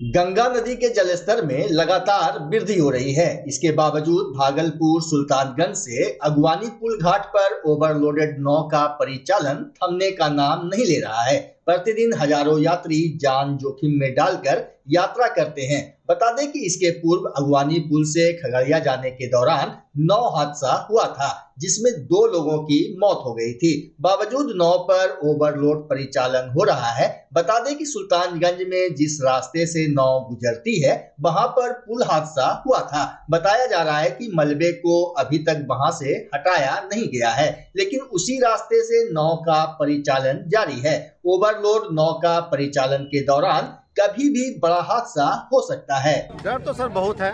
गंगा नदी के जलस्तर में लगातार वृद्धि हो रही है। इसके बावजूद भागलपुर सुल्तानगंज से अगवानी पुल घाट पर ओवरलोडेड नाव का परिचालन थमने का नाम नहीं ले रहा है। प्रतिदिन हजारों यात्री जान जोखिम में डालकर यात्रा करते हैं। बता दें कि इसके पूर्व अगवानी पुल से खगड़िया जाने के दौरान नाव हादसा हुआ था, जिसमें 2 लोगों की मौत हो गई थी। बावजूद नाव पर ओवरलोड परिचालन हो रहा है। बता दें कि सुल्तानगंज में जिस रास्ते से नाव गुजरती है, वहां पर पुल हादसा हुआ था। बताया जा रहा है कि मलबे को अभी तक वहां से हटाया नहीं गया है, लेकिन उसी रास्ते से नाव का परिचालन जारी है। ओवरलोड नाव का परिचालन के दौरान कभी भी बड़ा हादसा हो सकता है। डर तो सर बहुत है,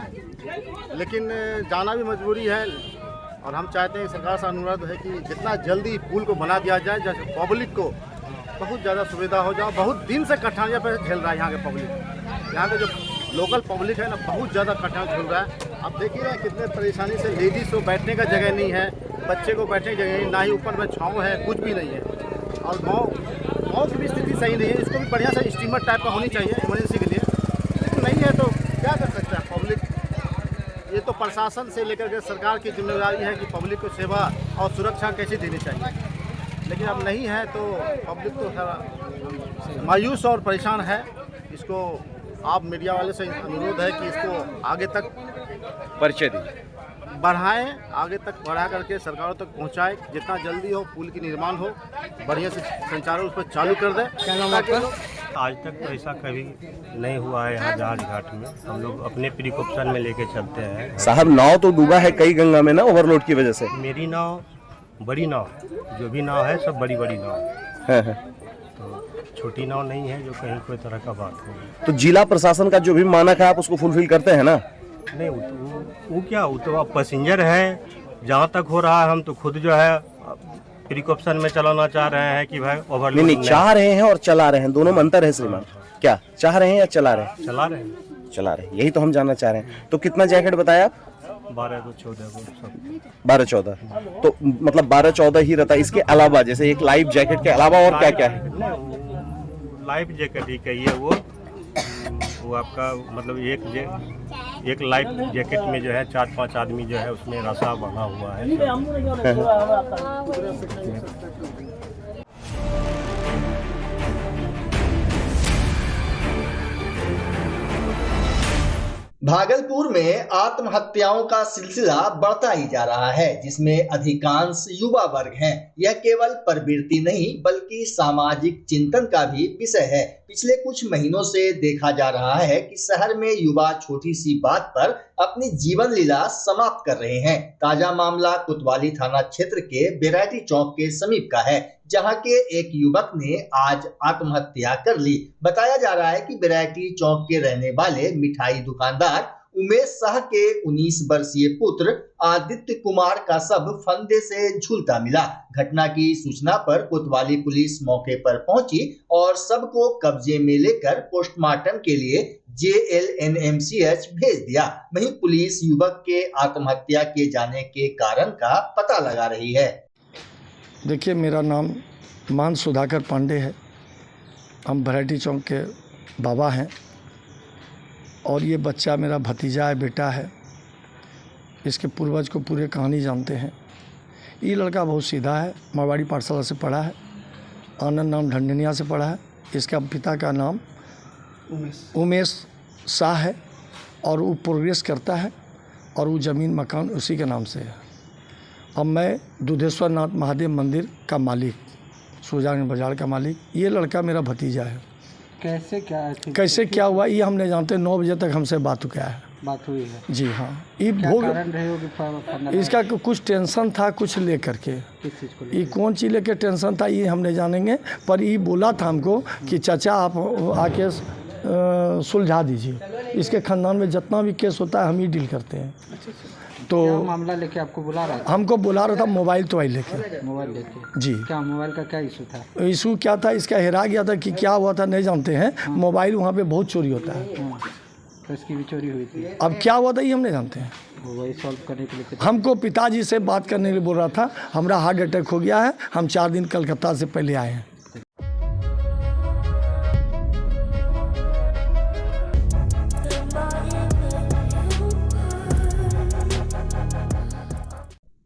लेकिन जाना भी मजबूरी है और हम चाहते हैं सरकार से अनुरोध है कि जितना जल्दी पुल को बना दिया जाए, जैसे पब्लिक को बहुत ज़्यादा सुविधा हो जाए। बहुत दिन से कठिनाइयाँ पे झेल रहा है यहाँ के पब्लिक। यहाँ के जो लोकल पब्लिक है ना, बहुत ज़्यादा कठिनाई झेल रहा है। आप देखिए कितने परेशानी से लेडीज़ को बैठने का जगह नहीं है, बच्चे को बैठने की जगह नहीं, ना ही ऊपर में छाँव है, कुछ भी नहीं है। और गाँव की भी स्थिति सही नहीं है। इसको भी बढ़िया से स्टीमर टाइप का होनी चाहिए इमरजेंसी के लिए, लेकिन नहीं है तो क्या कर सकता है पब्लिक। ये तो प्रशासन से लेकर के सरकार की जिम्मेदारी है कि पब्लिक को सेवा और सुरक्षा कैसे देनी चाहिए, लेकिन अब नहीं है तो पब्लिक तो थोड़ा मायूस और परेशान है। इसको आप मीडिया वाले से अनुरोध है कि इसको आगे तक परिचय दीजिए, बढ़ाएं, आगे तक बढ़ा करके सरकारों तक पहुंचाएं। जितना जल्दी हो पुल की निर्माण हो, बढ़िया से संचालन उस पर चालू कर दें। क्या नाम आपका? आज तक तो ऐसा कभी नहीं हुआ है यहाँ जहाज घाट में। हम लोग अपने प्रिकॉप्शन में लेके चलते हैं। साहब नाव तो डूबा है कई गंगा में ना, ओवरलोड की वजह से। मेरी नाव बड़ी नाव, जो भी नाव है सब बड़ी बड़ी नाव है। तो छोटी नाव नहीं है जो कहीं कोई तरह का बात हो। तो जिला प्रशासन का जो भी मानक है आप उसको फुलफिल करते हैं ना? नहीं, वो क्या, वो तो आप पैसेंजर हैं। जहाँ तक हो रहा है हम तो खुद जो है प्रिकॉप्शन में चलाना चाह रहे हैं कि भाई ओवरलोड नहीं चाह रहे हैं और चला रहे हैं, दोनों में अंतर है श्रीमान। क्या चाह रहे हैं या चला रहे हैं? चला रहे हैं। चला रहे हैं, यही तो हम जानना चाह रहे हैं। तो कितना जैकेट बताया आप? 12-14 तो मतलब 12-14 ही रहता है। इसके अलावा जैसे एक लाइफ जैकेट के अलावा और क्या क्या है? लाइफ जैकेट ही कहिए, वो आपका मतलब एक लाइफ जैकेट में जो है 4-5 आदमी जो है उसमें रसा बना हुआ है। भागलपुर में आत्महत्याओं का सिलसिला बढ़ता ही जा रहा है, जिसमें अधिकांश युवा वर्ग हैं। यह केवल प्रवृत्ति नहीं बल्कि सामाजिक चिंतन का भी विषय है। पिछले कुछ महीनों से देखा जा रहा है कि शहर में युवा छोटी सी बात पर अपनी जीवन लीला समाप्त कर रहे हैं। ताजा मामला कोतवाली थाना क्षेत्र के बेराटी चौक के समीप का है, जहां के एक युवक ने आज आत्महत्या कर ली। बताया जा रहा है कि बेराटी चौक के रहने वाले मिठाई दुकानदार उमेश शाह के 19 वर्षीय पुत्र आदित्य कुमार का शव फंदे से झूलता मिला। घटना की सूचना पर कोतवाली पुलिस मौके पर पहुंची और शव को कब्जे में लेकर पोस्टमार्टम के लिए JLNMCH भेज दिया। वहीं पुलिस युवक के आत्महत्या किए जाने के कारण का पता लगा रही है। देखिए, मेरा नाम मान सुधाकर पांडे है। हम बेराटी चौक के बाबा हैं और ये बच्चा मेरा भतीजा है, बेटा है। इसके पूर्वज को पूरे कहानी जानते हैं। ये लड़का बहुत सीधा है, मारवाड़ी पाठशाला से पढ़ा है, आनंद नाम ढंडनिया से पढ़ा है। इसका पिता का नाम उमेश शाह है और वो प्रोग्रेस करता है और वो ज़मीन मकान उसी के नाम से है। अब मैं दुधेश्वर नाथ महादेव मंदिर का मालिक, सुजान बाजार का मालिक, ये लड़का मेरा भतीजा है। कैसे क्या हुआ ये हम नहीं जानते। 9 बजे तक हमसे बात हुई है जी। हाँ, ये भोग इसका कुछ टेंशन था कुछ लेकर के। ये कौन चीज़ लेकर टेंशन था ये हम नहीं जानेंगे, पर ये बोला था हमको कि चाचा आप आके सुलझा दीजिए। इसके खानदान में जितना भी केस होता है हम ही डील करते हैं। तो क्या मामला लेके आपको बुला रहा था? हमको बुला रहा था मोबाइल लेके जी। क्या मोबाइल का क्या इशू था? इशू क्या था, इसका हेरा गया था कि क्या हुआ था नहीं जानते हैं। मोबाइल वहाँ पे बहुत चोरी होता है। तो इसकी भी चोरी हुई थी। अब क्या हुआ था ये हम नहीं जानते हैं। वही सॉल्व करने के लिए हमको पिताजी से बात करने के लिए बोल रहा था। हमारा हार्ट अटैक हो गया है, हम 4 दिन कलकत्ता से पहले आए हैं।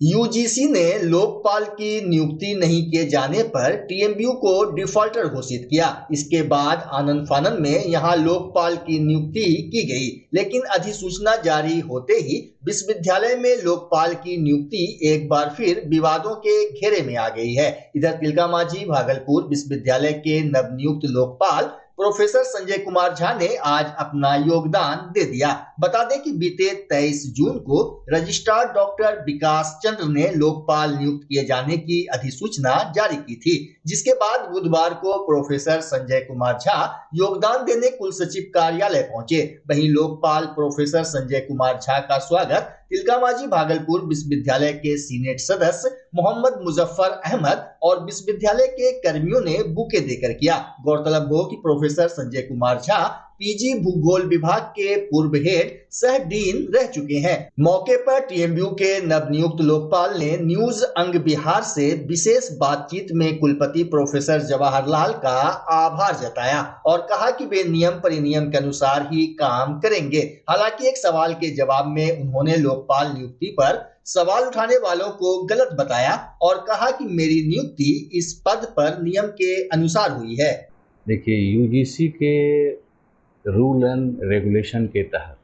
यूजीसी ने लोकपाल की नियुक्ति नहीं किए जाने पर टीएमयू को डिफॉल्टर घोषित किया। इसके बाद आनन फानन में यहां लोकपाल की नियुक्ति की गई, लेकिन अधिसूचना जारी होते ही विश्वविद्यालय में लोकपाल की नियुक्ति एक बार फिर विवादों के घेरे में आ गई है। इधर तिलकामाझी भागलपुर विश्वविद्यालय के नवनियुक्त लोकपाल प्रोफेसर संजय कुमार झा ने आज अपना योगदान दे दिया। बता दें कि बीते 23 जून को रजिस्ट्रार डॉक्टर विकास चंद्र ने लोकपाल नियुक्त किए जाने की अधिसूचना जारी की थी, जिसके बाद बुधवार को प्रोफेसर संजय कुमार झा योगदान देने कुल सचिव कार्यालय पहुंचे। वहीं लोकपाल प्रोफेसर संजय कुमार झा का स्वागत तिलकामाझी भागलपुर विश्वविद्यालय के सीनेट सदस्य मोहम्मद मुजफ्फर अहमद और विश्वविद्यालय के कर्मियों ने बुके देकर किया। गौरतलब हो कि प्रोफेसर संजय कुमार झा पीजी भूगोल विभाग के पूर्व हेड सह डीन रह चुके हैं। मौके पर टीएमयू के नवनियुक्त लोकपाल ने न्यूज अंग बिहार से विशेष बातचीत में कुलपति प्रोफेसर जवाहरलाल का आभार जताया और कहा कि वे नियम परिनियम के अनुसार ही काम करेंगे। हालांकि एक सवाल के जवाब में उन्होंने लोकपाल नियुक्ति पर सवाल उठाने वालों को गलत बताया और कहा कि मेरी नियुक्ति इस पद पर नियम के अनुसार हुई है। देखिए, यूजीसी के रूल एंड रेगुलेशन के तहत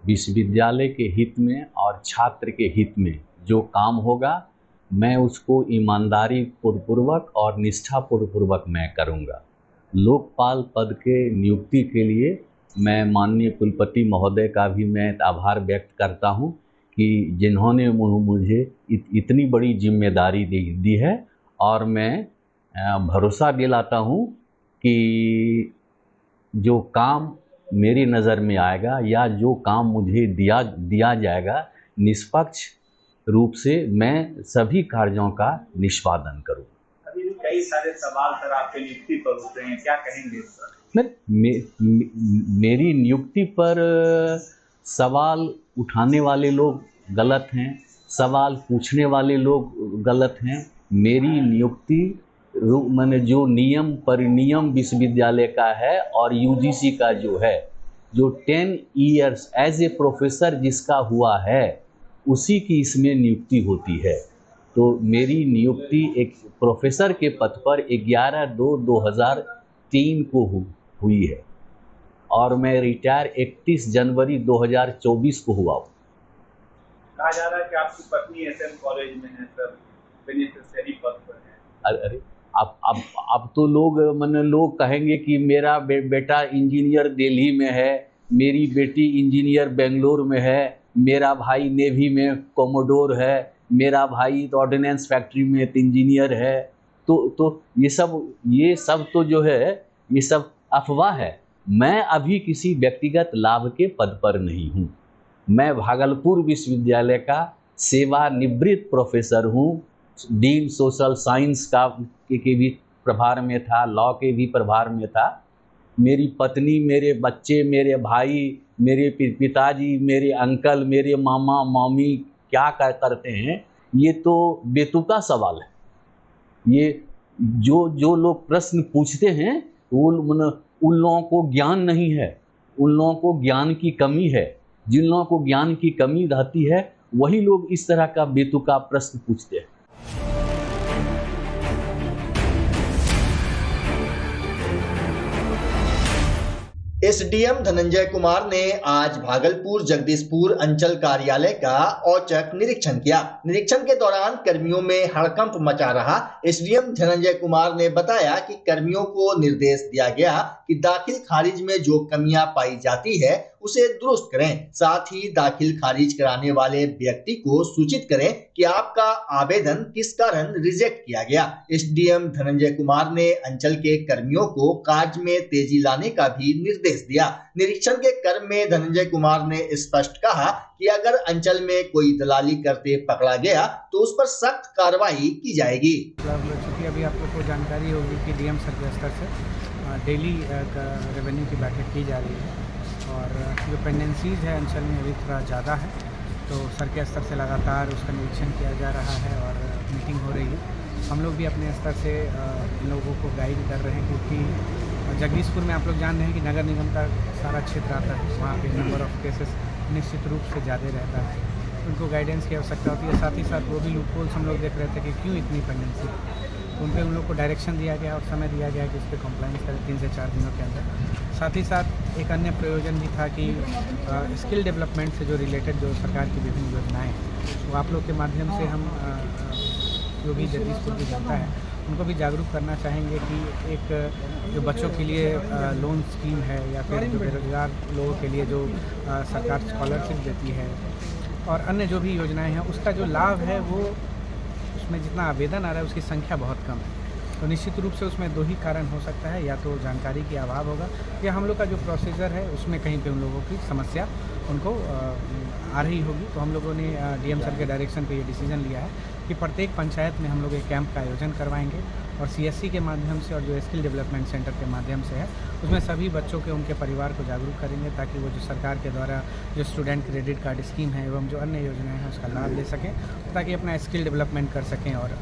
विश्वविद्यालय के हित में और छात्र के हित में जो काम होगा, मैं उसको ईमानदारी पूर्वक और निष्ठापूर्वक मैं करूंगा। लोकपाल पद के नियुक्ति के लिए मैं माननीय कुलपति महोदय का भी मैं आभार व्यक्त करता हूं कि जिन्होंने मुझे इतनी बड़ी जिम्मेदारी दी है, और मैं भरोसा दिलाता हूं कि जो काम मेरी नज़र में आएगा या जो काम मुझे दिया जाएगा, निष्पक्ष रूप से मैं सभी कार्यों का निष्पादन करूँगा। अभी कई सारे सवाल सर आपके नियुक्ति पर उठ रहे हैं, क्या कहेंगे सर? मेरी नियुक्ति पर सवाल उठाने वाले लोग गलत हैं, सवाल पूछने वाले लोग गलत हैं। मेरी नियुक्ति मैंने जो नियम परिनियम विश्वविद्यालय का है और यूजीसी का जो है, जो 10 इयर्स एज ए प्रोफेसर जिसका हुआ है, उसी की इसमें नियुक्ति होती है। तो मेरी नियुक्ति एक प्रोफेसर के पद पर 11/2/2003 को हुई है और मैं रिटायर 31 जनवरी 2024 को हुआ हूँ। कहा जा रहा है कि आपकी पत्नी एसएम कॉलेज में है सर, बेनिफिशियरी पद पर है। अरे अब तो लोग कहेंगे कि मेरा बेटा इंजीनियर दिल्ली में है, मेरी बेटी इंजीनियर बेंगलोर में है, मेरा भाई नेवी में कोमोडोर है, मेरा भाई तो ऑर्डिनेंस फैक्ट्री में इंजीनियर है। तो ये सब तो जो है, ये सब अफवाह है। मैं अभी किसी व्यक्तिगत लाभ के पद पर नहीं हूँ। मैं भागलपुर विश्वविद्यालय का सेवानिवृत्त प्रोफेसर हूँ। डीन सोशल साइंस का के भी प्रभार में था, लॉ के भी प्रभार में था। मेरी पत्नी, मेरे बच्चे, मेरे भाई, मेरे पिताजी, मेरे अंकल, मेरे मामा मामी क्या करते हैं, ये तो बेतुका सवाल है। ये जो लोग प्रश्न पूछते हैं उन लोगों को ज्ञान नहीं है, उन लोगों को ज्ञान की कमी है। जिन लोगों को ज्ञान की कमी रहती है वही लोग इस तरह का बेतुका प्रश्न पूछते हैं। एसडीएम धनंजय कुमार ने आज भागलपुर जगदीशपुर अंचल कार्यालय का औचक निरीक्षण किया। निरीक्षण के दौरान कर्मियों में हड़कंप मचा रहा। एसडीएम धनंजय कुमार ने बताया कि कर्मियों को निर्देश दिया गया कि दाखिल खारिज में जो कमियां पाई जाती है उसे दुरुस्त करें। साथ ही दाखिल खारिज कराने वाले व्यक्ति को सूचित करें कि आपका आवेदन किस कारण रिजेक्ट किया गया। एसडीएम धनंजय कुमार ने अंचल के कर्मियों को कार्य में तेजी लाने का भी निर्देश दिया। निरीक्षण के क्रम में धनंजय कुमार ने स्पष्ट कहा कि अगर अंचल में कोई दलाली करते पकड़ा गया तो उस पर सख्त कार्रवाई की जाएगी। चूँकि अभी आप लोग को जानकारी होगी कि डीएम सर के स्तर से डेली रेवेन्यू की बैठक की जा रही है और जो पेंडेंसीज है अंचल में अभी थोड़ा ज़्यादा है, तो सर के स्तर से लगातार उसका निरीक्षण किया जा रहा है और मीटिंग हो रही है। हम लोग भी अपने स्तर से लोगों को गाइड कर रहे हैं, क्योंकि जगदीशपुर में आप लोग जान रहे हैं कि नगर निगम का सारा क्षेत्र आता है, वहाँ पे नंबर ऑफ़ केसेस निश्चित रूप से ज़्यादा रहता है। उनको गाइडेंस की आवश्यकता होती है। साथ ही साथ वो भी लूपहोल्स हम लोग देख रहे थे कि क्यों इतनी पेंडेंसी है, तो उन पर उन लोग को डायरेक्शन दिया गया और समय दिया गया कि इस पर कंप्लाइंस करें 3 से 4 दिनों के अंदर। साथ ही साथ एक अन्य प्रयोजन भी था कि स्किल डेवलपमेंट से जो रिलेटेड जो सरकार की विभिन्न योजनाएं हैं, वो आप लोग के माध्यम से हम जो भी जगदीशपुर की जनता है उनको भी जागरूक करना चाहेंगे कि एक जो बच्चों के लिए लोन स्कीम है या फिर जो बेरोजगार लोगों के लिए जो सरकार स्कॉलरशिप देती है और अन्य जो भी योजनाएं हैं, उसका जो लाभ है वो उसमें जितना आवेदन आ रहा है उसकी संख्या बहुत कम है। तो निश्चित रूप से उसमें 2 ही कारण हो सकता है, या तो जानकारी की अभाव होगा या हम लोग का जो प्रोसीजर है उसमें कहीं पे उन लोगों की समस्या उनको आ रही होगी। तो हम लोगों ने डीएम सर के डायरेक्शन पे ये डिसीजन लिया है कि प्रत्येक पंचायत में हम लोग एक कैंप का आयोजन करवाएंगे और सीएससी के माध्यम से और जो स्किल डेवलपमेंट सेंटर के माध्यम से है उसमें सभी बच्चों के उनके परिवार को जागरूक करेंगे ताकि वो जो सरकार के द्वारा जो स्टूडेंट क्रेडिट कार्ड स्कीम है एवं जो अन्य योजनाएं हैं उसका लाभ ले सकें, ताकि अपना स्किल डेवलपमेंट कर सकें और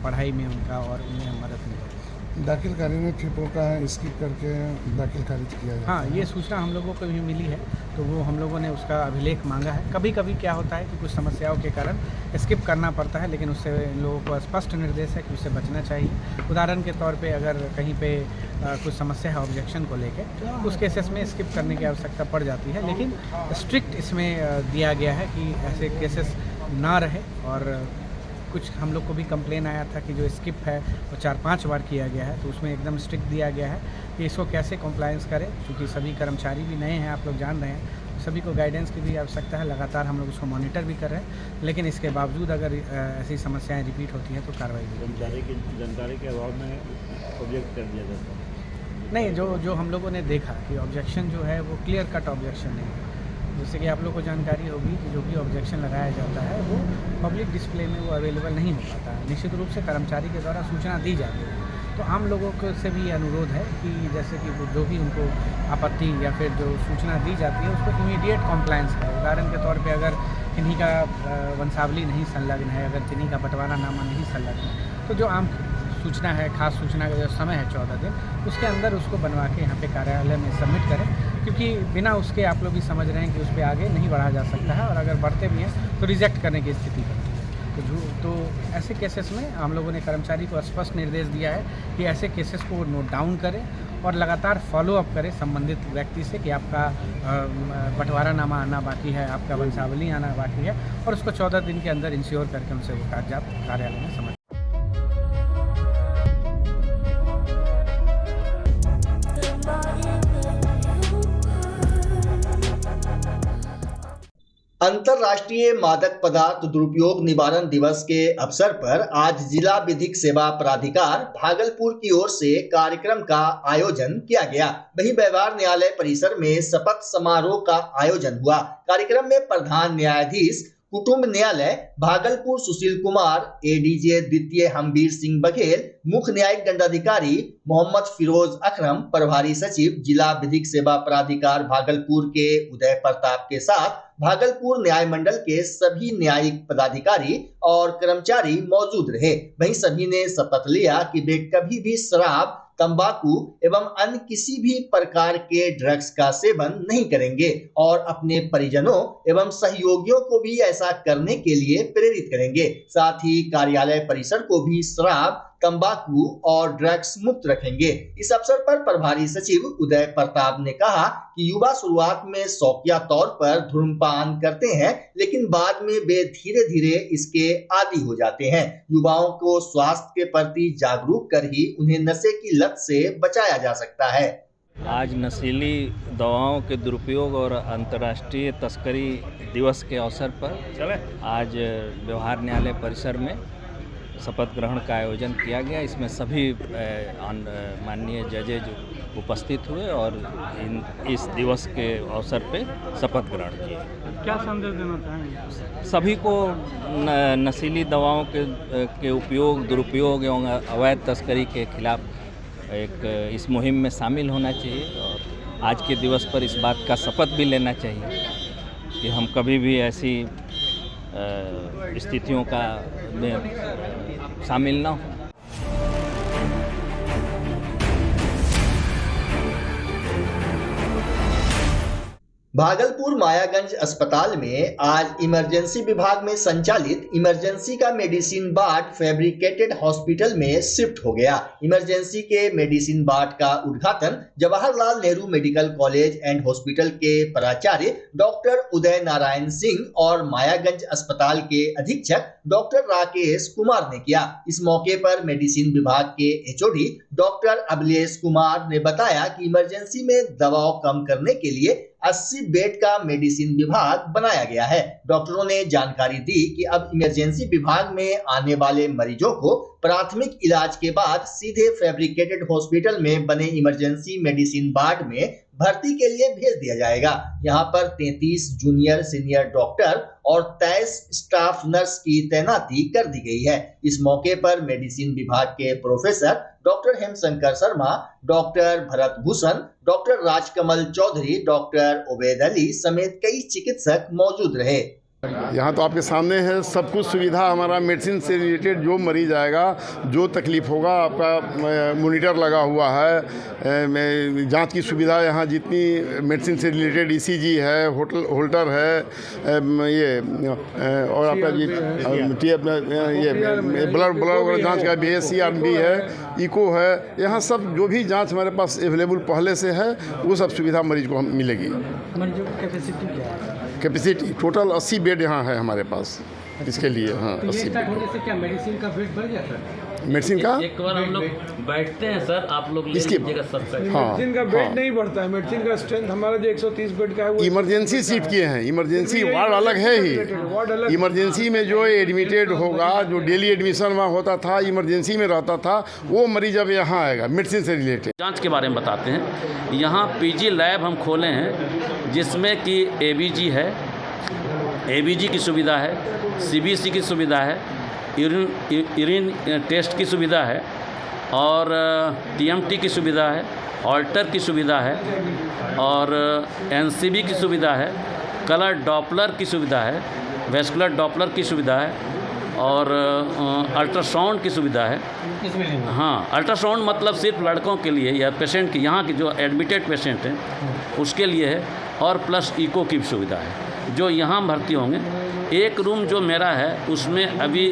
पढ़ाई में उनका और उन्हें मदद मिले। दाखिल कार्य ट्रिपों का स्किप करके दाखिल खारिज किया जाता हाँ, ये सूचना हम लोगों को भी मिली है, तो वो हम लोगों ने उसका अभिलेख मांगा है। कभी कभी क्या होता है कि कुछ समस्याओं के कारण स्किप करना पड़ता है, लेकिन उससे लोगों को स्पष्ट निर्देश है कि उससे बचना चाहिए। उदाहरण के तौर पे अगर कहीं पे कुछ समस्या है ऑब्जेक्शन को लेकर, उस केसेस में स्किप करने की आवश्यकता पड़ जाती है, लेकिन स्ट्रिक्ट इसमें दिया गया है कि ऐसे केसेस ना रहे। और कुछ हम लोग को भी कंप्लेन आया था कि जो स्किप है वो 4-5 बार किया गया है, तो उसमें एकदम स्ट्रिक्ट दिया गया है कि इसको कैसे कंप्लायंस करें, क्योंकि सभी कर्मचारी भी नए हैं, आप लोग जान रहे हैं, सभी को गाइडेंस की भी आवश्यकता है। लगातार हम लोग उसको मॉनिटर भी कर रहे हैं, लेकिन इसके बावजूद अगर ऐसी समस्याएं रिपीट होती हैं तो कार्रवाई भी जानकारी के अभाव में ऑब्जेक्ट कर दिया जाता है। नहीं, जो हम लोगों ने देखा कि ऑब्जेक्शन जो है वो क्लियर कट ऑब्जेक्शन नहीं है। जैसे कि आप लोग को जानकारी होगी कि जो भी ऑब्जेक्शन लगाया जाता है वो पब्लिक डिस्प्ले में वो अवेलेबल नहीं हो पाता है, निश्चित रूप से कर्मचारी के द्वारा सूचना दी जाती है। तो आम लोगों को से भी अनुरोध है कि जैसे कि जो भी उनको आपत्ति या फिर जो सूचना दी जाती है उसको इमीडिएट कॉम्प्लायंस करें। उदाहरण के तौर पे अगर किन्हीं का वंशावली नहीं संलग्न है, अगर किन्हीं का बंटवारा नामा नहीं संलग्न है, तो जो आम सूचना है, खास सूचना का जो समय है 14 दिन, उसके अंदर उसको बनवा के यहाँ पे कार्यालय में सबमिट करें, क्योंकि बिना उसके आप लोग भी समझ रहे हैं कि उस पर आगे नहीं बढ़ा जा सकता है और अगर बढ़ते भी हैं तो रिजेक्ट करने की स्थिति बनती है। तो ऐसे केसेस में हम लोगों ने कर्मचारी को स्पष्ट निर्देश दिया है कि ऐसे केसेस को नोट डाउन करें और लगातार फॉलो अप करें संबंधित व्यक्ति से कि आपका बंटवारा नामा आना बाकी है, आपका वंशावली आना बाकी है, और उसको 14 दिन के अंदर इंश्योर करके उनसे वो कागजात कार्यालय में समझ। अंतर्राष्ट्रीय मादक पदार्थ दुरुपयोग निवारण दिवस के अवसर पर आज जिला विधिक सेवा प्राधिकार भागलपुर की ओर से कार्यक्रम का आयोजन किया गया। वहीं व्यवहार न्यायालय परिसर में शपथ समारोह का आयोजन हुआ। कार्यक्रम में प्रधान न्यायाधीश कुटुंब न्यायालय भागलपुर सुशील कुमार, एडीजे द्वितीय हमवीर सिंह बघेल, मुख्य न्यायिक दंडाधिकारी मोहम्मद फिरोज अकरम, प्रभारी सचिव जिला विधिक सेवा प्राधिकार भागलपुर के उदय प्रताप के साथ भागलपुर न्याय मंडल के सभी न्यायिक पदाधिकारी और कर्मचारी मौजूद रहे। वहीं सभी ने शपथ लिया कि वे कभी भी शराब, तंबाकू एवं अन्य किसी भी प्रकार के ड्रग्स का सेवन नहीं करेंगे और अपने परिजनों एवं सहयोगियों को भी ऐसा करने के लिए प्रेरित करेंगे। साथ ही कार्यालय परिसर को भी शराब, तंबाकू और ड्रग्स मुक्त रखेंगे। इस अवसर पर प्रभारी सचिव उदय प्रताप ने कहा कि युवा शुरुआत में शौकिया तौर पर धूम्रपान करते हैं, लेकिन बाद में वे धीरे धीरे इसके आदी हो जाते हैं। युवाओं को स्वास्थ्य के प्रति जागरूक कर ही उन्हें नशे की लत से बचाया जा सकता है। आज नशीली दवाओं के दुरुपयोग और अंतर्राष्ट्रीय तस्करी दिवस के अवसर पर आज व्यवहार न्यायालय परिसर में शपथ ग्रहण का आयोजन किया गया। इसमें सभी माननीय जजेज उपस्थित हुए और इस दिवस के अवसर पे शपथ ग्रहण किए। क्या संदेश देना चाहेंगे? सभी को नशीली दवाओं के उपयोग, दुरुपयोग एवं अवैध तस्करी के खिलाफ एक इस मुहिम में शामिल होना चाहिए और आज के दिवस पर इस बात का शपथ भी लेना चाहिए कि हम कभी भी ऐसी स्थितियों का में शामिल ना हो। भागलपुर मायागंज अस्पताल में आज इमरजेंसी विभाग में संचालित इमरजेंसी का मेडिसिन वार्ड फैब्रिकेटेड हॉस्पिटल में शिफ्ट हो गया। इमरजेंसी के मेडिसिन वार्ड का उद्घाटन Jawaharlal Nehru medical college and hospital के प्राचार्य डॉक्टर उदय नारायण सिंह और मायागंज अस्पताल के अधीक्षक डॉक्टर राकेश कुमार ने किया। इस मौके पर मेडिसिन विभाग के एचओडी डॉक्टर अभिलेश कुमार ने बताया कि इमरजेंसी में दबाव कम करने के लिए 80 बेड का मेडिसिन विभाग बनाया गया है। डॉक्टरों ने जानकारी दी कि अब इमरजेंसी विभाग में आने वाले मरीजों को प्राथमिक इलाज के बाद सीधे फैब्रिकेटेड हॉस्पिटल में बने इमरजेंसी मेडिसिन वार्ड में भर्ती के लिए भेज दिया जाएगा। यहाँ पर 33 जूनियर सीनियर डॉक्टर और 23 स्टाफ नर्स की तैनाती कर दी गई है। इस मौके पर मेडिसिन विभाग के professor doctor Hemshankar Sharma, doctor Bharat Bhushan, doctor Rajkamal Chaudhary, doctor Ubaid Ali समेत कई चिकित्सक मौजूद रहे। यहाँ तो आपके सामने है सब कुछ सुविधा हमारा मेडिसिन से रिलेटेड। जो मरीज आएगा, जो तकलीफ होगा, आपका मॉनिटर लगा हुआ है, जांच की सुविधा यहाँ जितनी मेडिसिन से रिलेटेड ईसीजी है, होल्टर है, ये और आपका ये ब्लड वगैरह जांच का BSc-RB है, इको है, यहाँ सब जो भी जांच हमारे पास अवेलेबल पहले से है वो सब सुविधा मरीज को मिलेगी। कैपेसिटी टोटल 80 बेड यहाँ है हमारे पास इसके लिए। हाँ, 80 बेड। क्या मेडिसिन का बेड बढ़ जाता है? मेडिसिन का एक बार हम लोग बैठते हैं सर, आप लोग ले इसके लीजिएगा सब साइड। मेडिसिन का बेड नहीं बढ़ता है। मेडिसिन का स्ट्रेंथ हमारा जो 130 बेड का है वो इमरजेंसी सीट किए हैं। इमरजेंसी वार्ड अलग है ही। इमरजेंसी में जो एडमिटेड होगा, जो डेली एडमिशन वहाँ होता था, इमरजेंसी में रहता था, वो मरीज अब यहाँ आएगा मेडिसिन से रिलेटेड। जांच के बारे में बताते हैं। यहाँ PG लैब हम खोले हैं जिसमें कि ABG है, ABG की सुविधा है, CBC की सुविधा है, यूरिन टेस्ट की सुविधा है और TMT की सुविधा है, ऑल्टर की सुविधा है और NCB की सुविधा है, कलर डॉपलर की सुविधा है, वेस्कुलर डॉपलर की सुविधा है और अल्ट्रासाउंड की सुविधा है। हाँ, अल्ट्रासाउंड मतलब सिर्फ लड़कों के लिए या पेशेंट की, यहाँ के जो एडमिटेड पेशेंट हैं उसके लिए है और प्लस इको की सुविधा है जो यहाँ भर्ती होंगे। एक रूम जो मेरा है उसमें अभी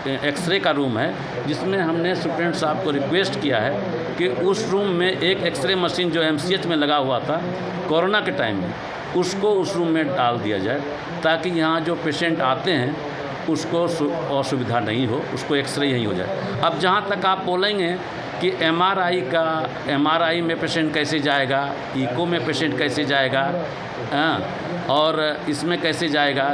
एक्सरे का रूम है जिसमें हमने स्टूडेंट साहब को रिक्वेस्ट किया है कि उस रूम में एक एक्सरे मशीन जो MCH में लगा हुआ था कोरोना के टाइम में, उसको उस रूम में डाल दिया जाए ताकि यहाँ जो पेशेंट आते हैं उसको असुविधा नहीं हो, उसको एक्सरे यहीं हो जाए। अब जहाँ तक आप बोलेंगे कि MRI में पेशेंट कैसे जाएगा, इको में पेशेंट कैसे जाएगा, और इसमें कैसे जाएगा,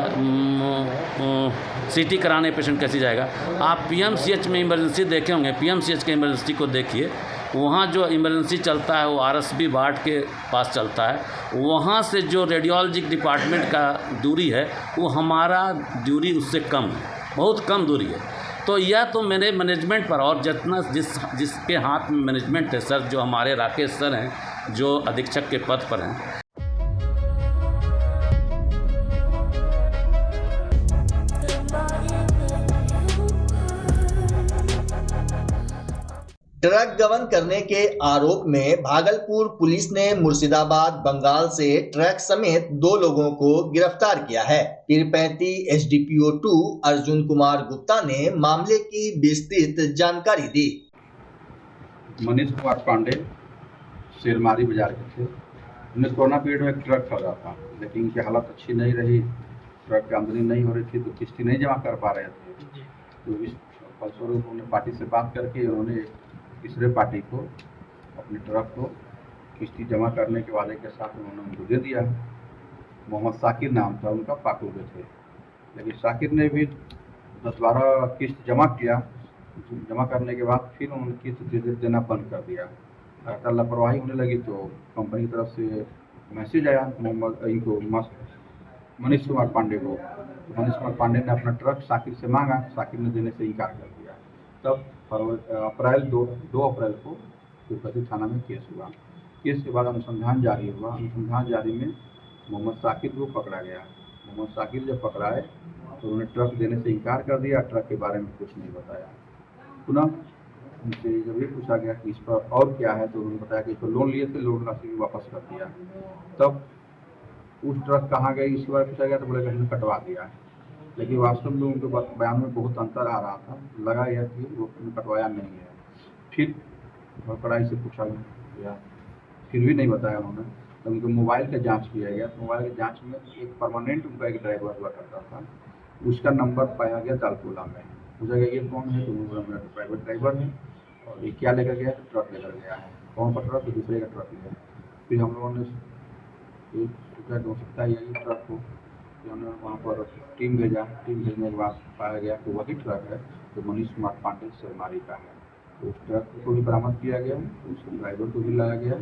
CT कराने पेशेंट कैसे जाएगा। आप PMCH में इमरजेंसी देखे होंगे, PMCH के इमरजेंसी को देखिए, वहाँ जो इमरजेंसी चलता है वो RSB वार्ड के पास चलता है। वहाँ से जो रेडियोलॉजी डिपार्टमेंट का दूरी है वो हमारा दूरी उससे कम है, बहुत कम दूरी है। तो यह तो मेरे मैनेजमेंट पर और जितना जिसके हाथ में मैनेजमेंट है सर, जो हमारे राकेश सर हैं जो अधीक्षक के पद पर हैं। ट्रक गबन करने के आरोप में भागलपुर पुलिस ने मुर्शिदाबाद बंगाल से ट्रक समेत 2 लोगों को गिरफ्तार किया है। पीरपैंती SDPO 2 अर्जुन कुमार गुप्ता ने मामले की विस्तृत जानकारी दी। मनीष कुमार पांडे शेरमारी बाजार के थे। उन्हें कोरोना पीरियड में एक ट्रक खरीदा था, लेकिन उनकी हालत अच्छी नहीं रही, ट्रक की आमदनी नहीं हो रही थी तो किस्ती नहीं जमा कर पा रहे थे। तो इस फलस्वरूप उन्होंने पार्टी से बात करके उन्होंने तीसरे पार्टी को अपने ट्रक को किस्ती जमा करने के वादे के साथ उन्होंने उनको दे दिया। मोहम्मद शाकिर नाम था उनका, पाकुड़ के थे। लेकिन शाकिर ने भी 10-12 किस्त जमा किया। जमा करने के बाद फिर उन्होंने किस्त देना बंद कर दिया। अगर लापरवाही होने लगी तो कंपनी की तरफ से मैसेज आया मनीष कुमार पांडे को। मनीष कुमार पांडे ने अपना ट्रक शाकिर से मांगा, शाकिर ने देने से इनकार कर दिया। तब 2 अप्रैल को तिरुपति थाना में केस हुआ। केस के बाद अनुसंधान जारी हुआ। अनुसंधान जारी में मोहम्मद शाकिर को पकड़ा गया। मोहम्मद शाकिर जब पकड़ाए तो उन्होंने ट्रक देने से इनकार कर दिया, ट्रक के बारे में कुछ नहीं बताया। पुनः उनसे जब ये पूछा गया कि इस पर और क्या है तो उन्होंने बताया कि इस पर लोन लिए थे, लोन राशि भी वापस कर दिया। तब उस ट्रक कहाँ गई इसके बारे में पूछा गया तो बोले कि हमने कटवा दिया है, लेकिन वास्तव में उनके बयान में बहुत अंतर आ रहा था, लगा यह कि वो कटवाया नहीं है। फिर कड़ाई से पूछा गया, फिर भी नहीं बताया उन्होंने, तो उनके मोबाइल का जांच किया गया। तो मोबाइल के जांच में एक परमानेंट उनका एक ड्राइवर हुआ करता था, उसका नंबर पाया गया दालकोला में। पूछा गया ये कौन है, तो मेरा प्राइवेट ड्राइवर है और ये क्या लेकर गया, ट्रक लेकर गया है। कौन सा ट्रक, तो दूसरे का ट्रक लिया। फिर हम लोगों ने सोचा हो सकता है यही ट्रक हो, फिर हमने वहाँ पर टीम भेजा। टीम भेजने के बाद पाया गया कि वही ट्रक है जो मनीष कुमार पांडे सेलमारी का है। तो उस ट्रक को भी बरामद किया गया, उस ड्राइवर को भी लाया गया।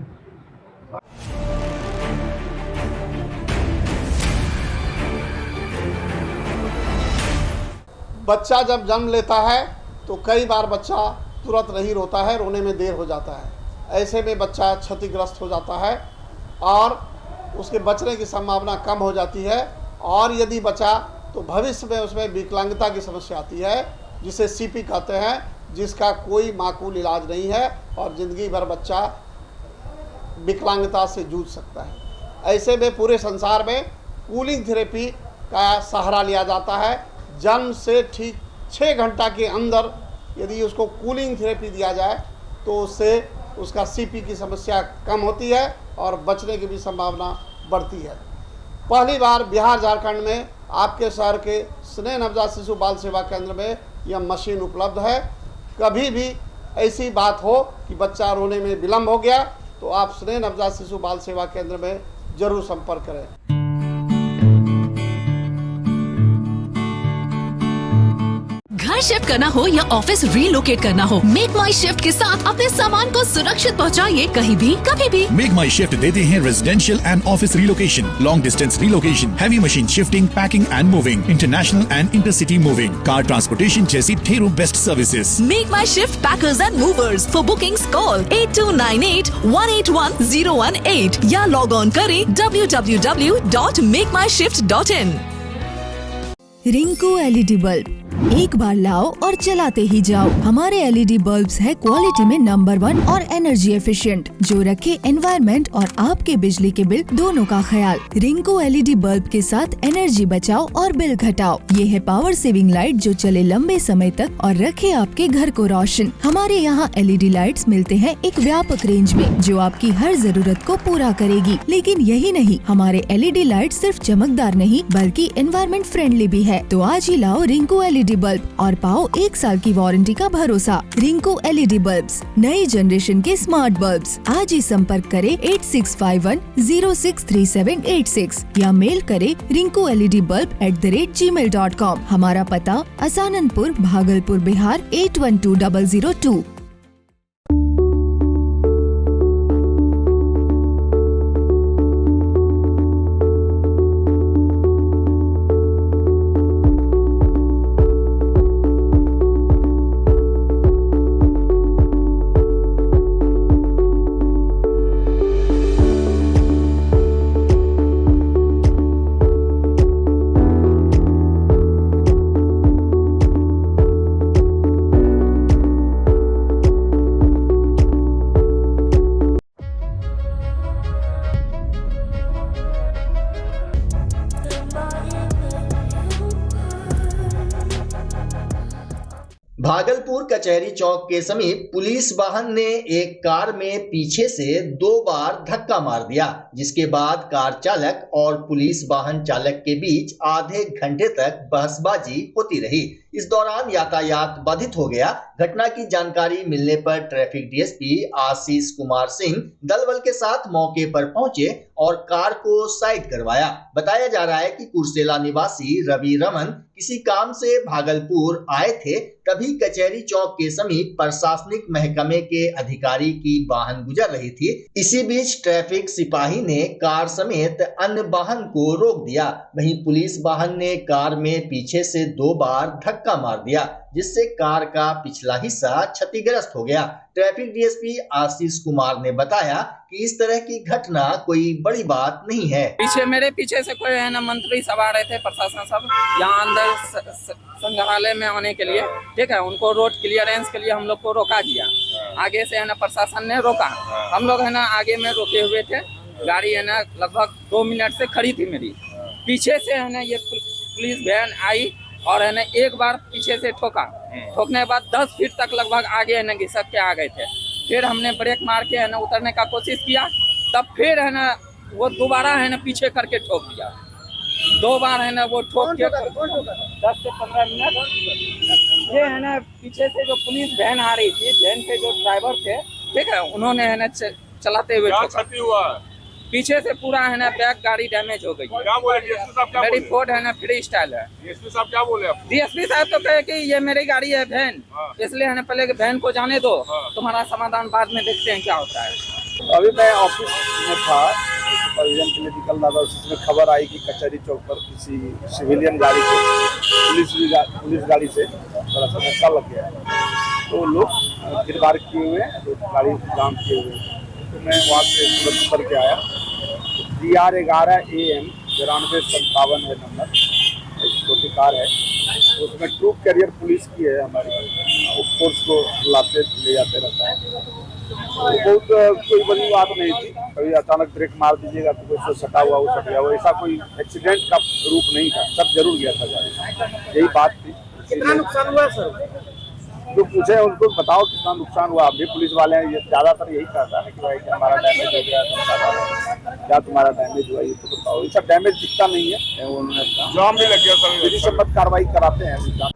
बच्चा जब जन्म लेता है तो कई बार बच्चा तुरंत नहीं रोता है, रोने में देर हो जाता है। ऐसे में बच्चा क्षतिग्रस्त हो जाता है और उसके बचने की संभावना कम हो जाती है। और यदि बचा तो भविष्य में उसमें विकलांगता की समस्या आती है, जिसे सीपी कहते हैं, जिसका कोई माकूल इलाज नहीं है और ज़िंदगी भर बच्चा विकलांगता से जूझ सकता है। ऐसे में पूरे संसार में कूलिंग थेरेपी का सहारा लिया जाता है। जन्म से ठीक 6 घंटा के अंदर यदि उसको कूलिंग थेरेपी दिया जाए तो उससे उसका सीपी की समस्या कम होती है और बचने की भी संभावना बढ़ती है। पहली बार बिहार झारखंड में आपके शहर के स्नेह नवजात शिशु बाल सेवा केंद्र में यह मशीन उपलब्ध है। कभी भी ऐसी बात हो कि बच्चा रोने में विलम्ब हो गया तो आप स्नेह नवजात शिशु बाल सेवा केंद्र में जरूर संपर्क करें। घर शिफ्ट करना हो या ऑफिस रीलोकेट करना हो, मेक माई शिफ्ट के साथ अपने सामान को सुरक्षित पहुंचाइए कहीं भी कभी भी। मेक माई शिफ्ट देते हैं residential and office relocation, long distance relocation, heavy machine shifting, packing and moving, international and intercity moving, car transportation जैसी ढेरों best services. Make my shift packers and movers. For bookings call 8298-181-018 या log on करें www.makemyshift.in। Rinku LED bulb एक बार लाओ और चलाते ही जाओ। हमारे एलईडी बल्ब्स है क्वालिटी में नंबर 1 और एनर्जी एफिशिएंट, जो रखे एनवायरनमेंट और आपके बिजली के बिल दोनों का ख्याल। रिंकू एलईडी बल्ब के साथ एनर्जी बचाओ और बिल घटाओ। ये है पावर सेविंग लाइट जो चले लंबे समय तक और रखे आपके घर को रोशन। हमारे यहाँ एलईडी लाइट्स मिलते हैं एक व्यापक रेंज में जो आपकी हर जरूरत को पूरा करेगी। लेकिन यही नहीं, हमारे एलईडी लाइट सिर्फ चमकदार नहीं बल्कि एनवायरनमेंट फ्रेंडली भी है। तो आज ही लाओ रिंकू एलईडी बल्ब और पाओ 1 साल की वारंटी का भरोसा। रिंकू एलईडी बल्ब्स, नई जनरेशन के स्मार्ट बल्ब्स। आज ही संपर्क करें 8651063786 या मेल करें rinkooledbulb@gmail.com। हमारा पता असाननपुर, भागलपुर, बिहार 812002। भागलपुर कचहरी चौक के समीप पुलिस वाहन ने एक कार में पीछे से 2 बार धक्का मार दिया, जिसके बाद कार चालक और पुलिस वाहन चालक के बीच आधे घंटे तक बहसबाजी होती रही। इस दौरान यातायात बाधित हो गया। घटना की जानकारी मिलने पर ट्रैफिक डीएसपी आशीष कुमार सिंह दल बल के साथ मौके पर पहुंचे और कार को साइड करवाया। बताया जा रहा है कि कुर्सेला निवासी रवि रमन किसी काम से भागलपुर आए थे, तभी कचहरी चौक के समीप प्रशासनिक महकमे के अधिकारी की वाहन गुजर रही थी। इसी बीच ट्रैफिक सिपाही ने कार समेत अन्य वाहन को रोक दिया। वहीं पुलिस वाहन ने कार में पीछे से 2 बार धक्का मार दिया, जिससे कार का पिछला हिस्सा क्षतिग्रस्त हो गया। ट्रैफिक डीएसपी आशीष कुमार ने बताया कि इस तरह की घटना कोई बड़ी बात नहीं है। मेरे पीछे से कोई है ना मंत्री सब आ रहे थे, प्रशासन सब यहाँ अंदर संग्रहालय में आने के लिए, ठीक है, उनको रोड क्लियरेंस के लिए हम लोग को रोका दिया। आगे से है ना प्रशासन ने रोका, हम लोग है ना आगे में रोके हुए थे, गाड़ी है ना लगभग 2 मिनट से खड़ी थी मेरी। पीछे से है ना ये पुलिस वैन आई और है ना एक बार पीछे से ठोका। ठोकने के बाद 10 फीट तक लगभग आगे है ना घिसक के आ गए थे। फिर हमने ब्रेक मार के है ना उतरने का कोशिश किया, तब फिर है ना वो दोबारा है ना पीछे करके ठोक दिया। 2 बार है ना वो ठोक के 10 से 15 मिनट ये है ना पीछे से जो पुलिस वैन आ रही थी, वैन के जो ड्राइवर थे, ठीक है, उन्होंने है ना चलाते हुए क्षति हुआ? पीछे से पूरा है ना बैक गाड़ी डैमेज हो गई। क्या बोले डीएसपी साहब? क्या मेरी बोले? फोर्ड है ना फ्री स्टाइल है। डीएसपी साहब क्या बोले आप? डीएसपी साहब तो कहे कि ये मेरी गाड़ी है वैन, इसलिए है ना पहले वैन को जाने दो, तुम्हारा समाधान बाद में देखते हैं क्या होता है। अभी मैं ऑफिस में था, सुपरविजन के लिए निकल रहा था, उसमें खबर आई कि कचहरी चौक पर किसी सिविलियन गाड़ी को पुलिस गाड़ी से थोड़ा सा धक्का लग गया है। तो लोग फिर बार किए हुए हैं, गाड़ी जाम किए हुए हैं। तो मैं वहाँ से तुरंत करके आया। DR 11 AM 9257 है नंबर, एक छोटी कार है, उसमें ट्रूप कैरियर पुलिस की है हमारी, वो फोर्स को लाते ले जाते रहता है। तो बहुत कोई बड़ी बात नहीं थी, कभी अचानक ब्रेक मार दीजिएगा तो कोई सटा हुआ वो सट गया, वो ऐसा कोई एक्सीडेंट का रूप नहीं था, सब जरूर गया था गाड़ी, यही बात थी। कितना नुकसान हुआ सर? जो पूछे उनको बताओ कितना नुकसान हुआ। अभी पुलिस वाले हैं, ये ज़्यादातर यही कहता है कि भाई हमारा डैमेज हो गया, क्या तुम्हारा डैमेज हुआ ये तो बताओ। ये सब डैमेज दिखता नहीं है, उन्होंने जाम भी लग गया सर, यदि सम्मत कार्रवाई कराते हैं।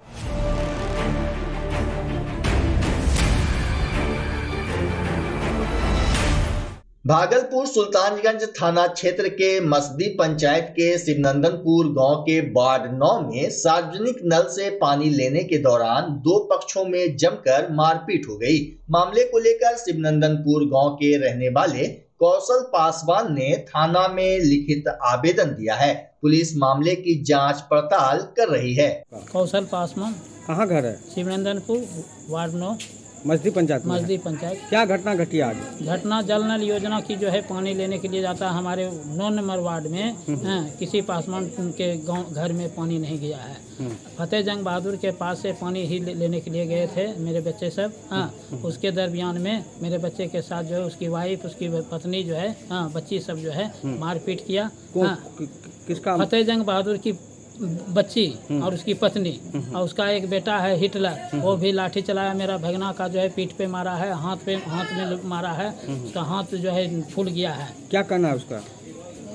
भागलपुर सुल्तानगंज थाना क्षेत्र के मसदी पंचायत के शिवनंदनपुर गांव के वार्ड 9 में सार्वजनिक नल से पानी लेने के दौरान 2 पक्षों में जमकर मारपीट हो गई। मामले को लेकर शिवनंदनपुर गांव के रहने वाले कौशल पासवान ने थाना में लिखित आवेदन दिया है। पुलिस मामले की जांच पड़ताल कर रही है। कौशल पासवान, कहाँ घर है? शिवनंदनपुर वार्ड 9 मस्दी पंचायत। मस्दी पंचायत। क्या घटना घटी आज? घटना जल नल योजना की जो है पानी लेने के लिए जाता है हमारे 9 नंबर वार्ड में, किसी पासवान के गांव घर में पानी नहीं गया है। फतेह जंग बहादुर के पास से पानी ही लेने के लिए गए थे मेरे बच्चे सब। उसके दरमियान में मेरे बच्चे के साथ जो है उसकी वाइफ, उसकी पत्नी जो है, बच्ची सब जो है मारपीट किया। किसका? फतेह जंग बहादुर की बच्ची और उसकी पत्नी, और उसका एक बेटा है हिटलर, वो भी लाठी चलाया। मेरा भगना का जो है पीठ पे मारा है, हाथ में मारा है, उसका हाथ जो है फूल गया है। क्या कहना है उसका?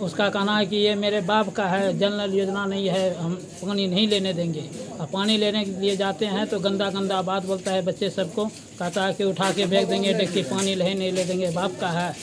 उसका कहना है कि ये मेरे बाप का है, जल नल योजना नहीं है, हम पानी नहीं लेने देंगे। और पानी लेने के लिए जाते हैं तो गंदा गंदा बात बोलता है बच्चे सबको, कहता है कि उठा के फेंक देंगे डेक्ची, पानी नहीं ले देंगे, बाप का है।